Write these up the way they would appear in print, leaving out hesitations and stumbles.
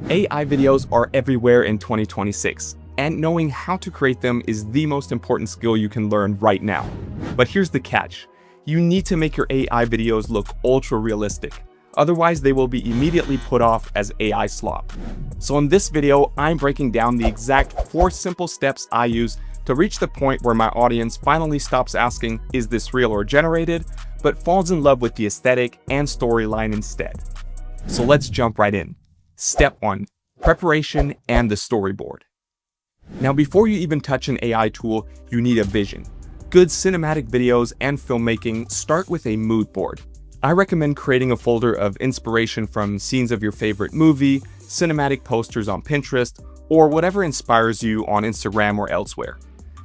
AI videos are everywhere in 2026, and knowing how to create them is the most important skill you can learn right now. But here's the catch. You need to make your AI videos look ultra realistic. Otherwise, they will be immediately put off as AI slop. So in this video, I'm breaking down the exact 4 simple steps I use to reach the point where my audience finally stops asking, is this real or generated, but falls in love with the aesthetic and storyline instead. So let's jump right in. Step 1. Preparation and the storyboard. Now, before you even touch an AI tool, you need a vision. Good cinematic videos and filmmaking start with a mood board. I recommend creating a folder of inspiration from scenes of your favorite movie, cinematic posters on Pinterest, or whatever inspires you on Instagram or elsewhere.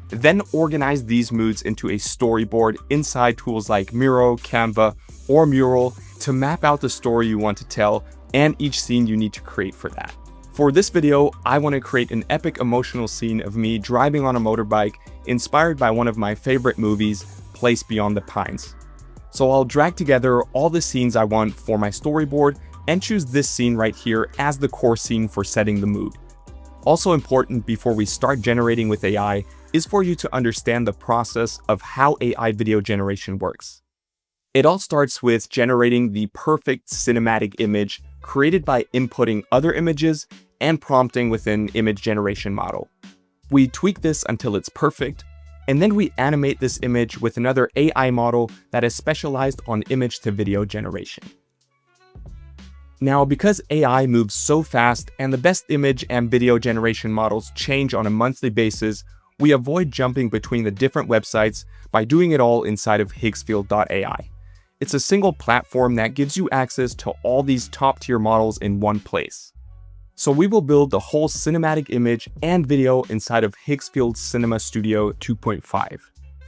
Then organize these moods into a storyboard inside tools like Miro, Canva, or Mural to map out the story you want to tell and each scene you need to create for that. For this video, I want to create an epic emotional scene of me driving on a motorbike inspired by one of my favorite movies, Place Beyond the Pines. So I'll drag together all the scenes I want for my storyboard and choose this scene right here as the core scene for setting the mood. Also important before we start generating with AI is for you to understand the process of how AI video generation works. It all starts with generating the perfect cinematic image created by inputting other images and prompting with an image generation model. We tweak this until it's perfect, and then we animate this image with another AI model that is specialized on image to video generation. Now, because AI moves so fast and the best image and video generation models change on a monthly basis, we avoid jumping between the different websites by doing it all inside of Higgsfield.ai. It's a single platform that gives you access to all these top-tier models in one place. So we will build the whole cinematic image and video inside of Higgsfield Cinema Studio 2.5.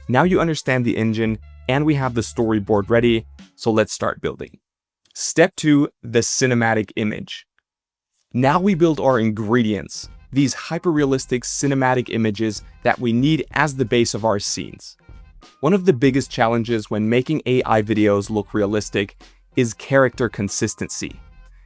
Now you understand the engine and we have the storyboard ready, so let's start building. Step 2, the cinematic image. Now we build our ingredients, these hyper-realistic cinematic images that we need as the base of our scenes. One of the biggest challenges when making AI videos look realistic is character consistency.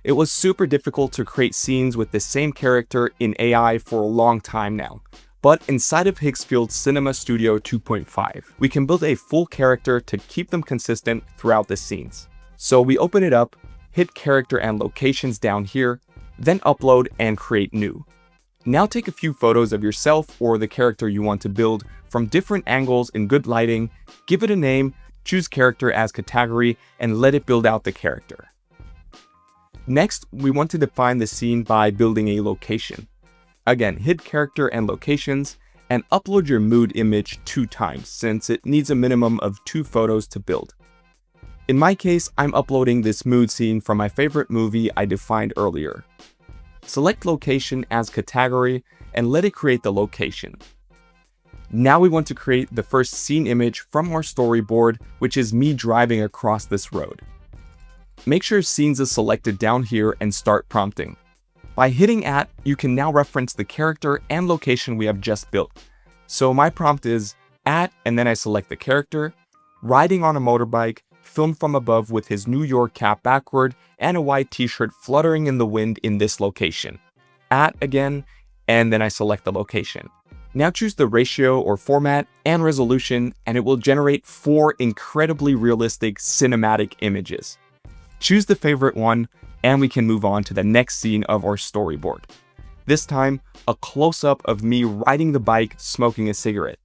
It was super difficult to create scenes with the same character in AI for a long time now. But inside of Higgsfield Cinema Studio 2.5, we can build a full character to keep them consistent throughout the scenes. So we open it up, hit character and locations down here, then upload and create new. Now take a few photos of yourself or the character you want to build from different angles in good lighting, give it a name, choose character as category, and let it build out the character. Next, we want to define the scene by building a location. Again, hit character and locations, and upload your mood image 2 times since it needs a minimum of 2 photos to build. In my case, I'm uploading this mood scene from my favorite movie I defined earlier. Select location as category and let it create the location. Now we want to create the first scene image from our storyboard, which is me driving across this road. Make sure scenes is selected down here and start prompting. By hitting @ you can now reference the character and location we have just built. So my prompt is @ and then I select the character, riding on a motorbike, filmed from above with his New York cap backward and a white t-shirt fluttering in the wind in this location. @ again, and then I select the location. Now choose the ratio or format and resolution and it will generate 4 incredibly realistic cinematic images. Choose the favorite one and we can move on to the next scene of our storyboard. This time, a close-up of me riding the bike smoking a cigarette.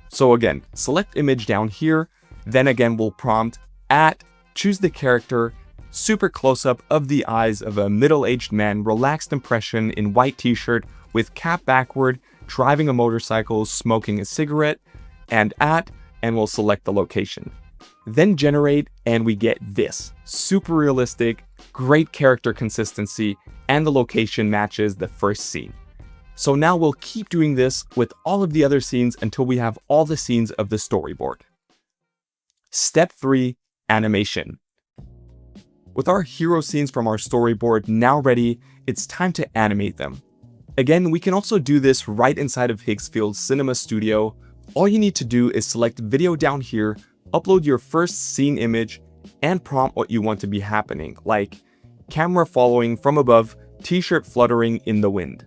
So again, select image down here, then again we'll prompt @ choose the character, super close-up of the eyes of a middle-aged man, relaxed impression in white t-shirt with cap backward, driving a motorcycle, smoking a cigarette, and we'll select the location. Then generate and we get this. Super realistic, great character consistency, and the location matches the first scene. So now we'll keep doing this with all of the other scenes until we have all the scenes of the storyboard. Step 3, animation. With our hero scenes from our storyboard now ready, it's time to animate them. Again, we can also do this right inside of Higgsfield Cinema Studio. All you need to do is select video down here, upload your first scene image, and prompt what you want to be happening, like camera following from above t-shirt fluttering in the wind.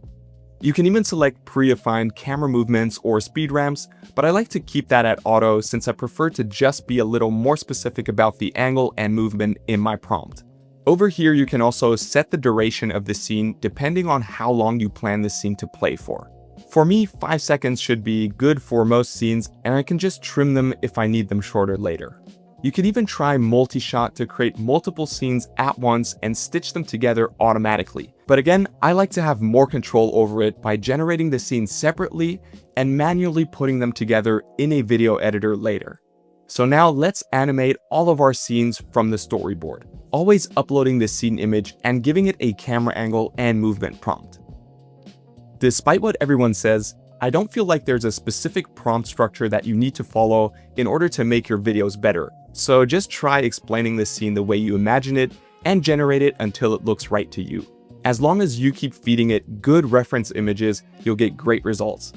You can even select predefined camera movements or speed ramps, but I like to keep that at auto since I prefer to just be a little more specific about the angle and movement in my prompt. Over here, you can also set the duration of the scene depending on how long you plan the scene to play for. For me, 5 seconds should be good for most scenes, and I can just trim them if I need them shorter later. You can even try multi-shot to create multiple scenes at once and stitch them together automatically. But again, I like to have more control over it by generating the scenes separately and manually putting them together in a video editor later. So now let's animate all of our scenes from the storyboard, always uploading the scene image and giving it a camera angle and movement prompt. Despite what everyone says, I don't feel like there's a specific prompt structure that you need to follow in order to make your videos better. So just try explaining the scene the way you imagine it and generate it until it looks right to you. As long as you keep feeding it good reference images, you'll get great results.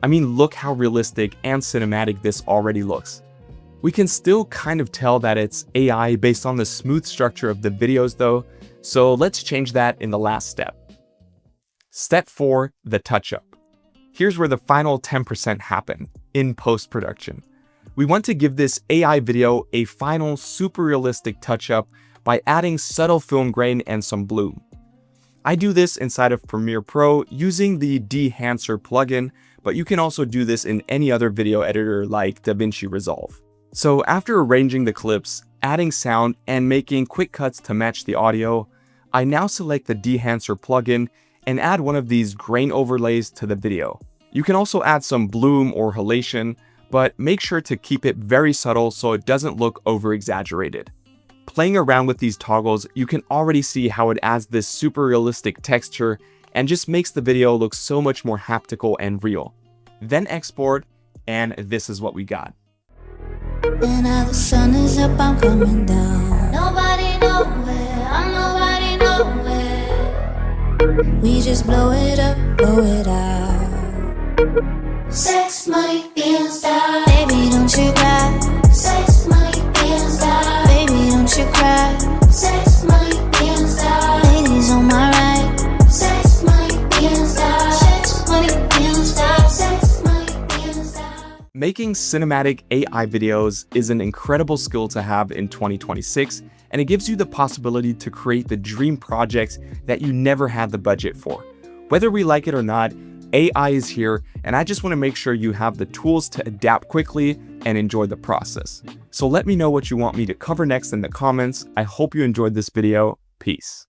I mean, look how realistic and cinematic this already looks. We can still kind of tell that it's AI based on the smooth structure of the videos though, so let's change that in the last step. Step 4, the touch-up. Here's where the final 10% happen, in post-production. We want to give this AI video a final super realistic touch-up by adding subtle film grain and some bloom. I do this inside of Premiere Pro using the Dehancer plugin, but you can also do this in any other video editor like DaVinci Resolve. So after arranging the clips, adding sound, and making quick cuts to match the audio, I now select the Dehancer plugin and add one of these grain overlays to the video. You can also add some bloom or halation, but make sure to keep it very subtle so it doesn't look over-exaggerated. Playing around with these toggles, you can already see how it adds this super realistic texture and just makes the video look so much more haptical and real. Then export, and this is what we got. And now the sun is up, I'm coming down. Nobody nowhere, I'm nobody nowhere. We just blow it up, blow it out. Sex, money, feelings, die. Baby, don't you cry. Sex, money, feelings, die. Baby, don't you cry. Sex, money, feelings, die. Ladies on my right. Sex, money, feelings, die. Sex, money, feelings, die. Sex, money, feelings, die. Making cinematic AI videos is an incredible skill to have in 2026, and it gives you the possibility to create the dream projects that you never had the budget for. Whether we like it or not, AI is here, and I just want to make sure you have the tools to adapt quickly and enjoy the process. So let me know what you want me to cover next in the comments. I hope you enjoyed this video. Peace.